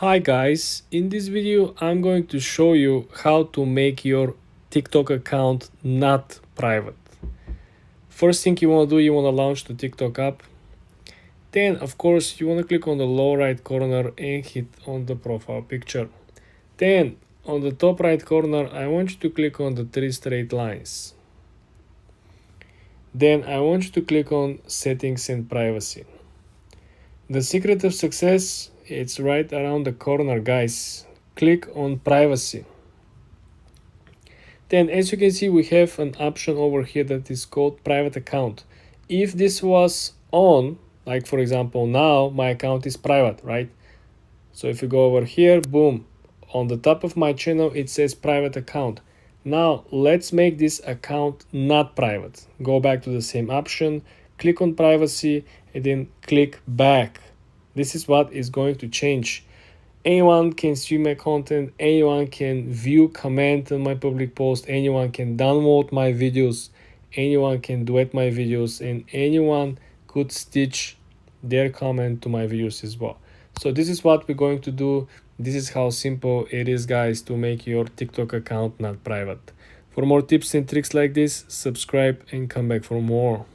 Hi guys, in this video I'm going to show you how to make your TikTok account not private. First thing you want to do, you want to launch the TikTok app. Then of course you want to click on the lower right corner and hit on the profile picture. Then on the top right corner I want you to click on the three straight lines. Then I want you to click on settings and privacy. The secret of success, it's right around the corner, guys. Click on privacy. Then as you can see, we have an option over here that is called private account. If this was on, like for example now my account is private, right? So if you go over here, boom, on the top of my channel it says private account. Now let's make this account not private. Go back to the same option, click on privacy, and then click back. This is what is going to change. Anyone can see my content, anyone can view, comment on my public post, anyone can download my videos, anyone can duet my videos, and anyone could stitch their comment to my videos as well. So this is what we're going to do. This is how simple it is, guys, to make your TikTok account not private. For more tips and tricks like this, subscribe and come back for more.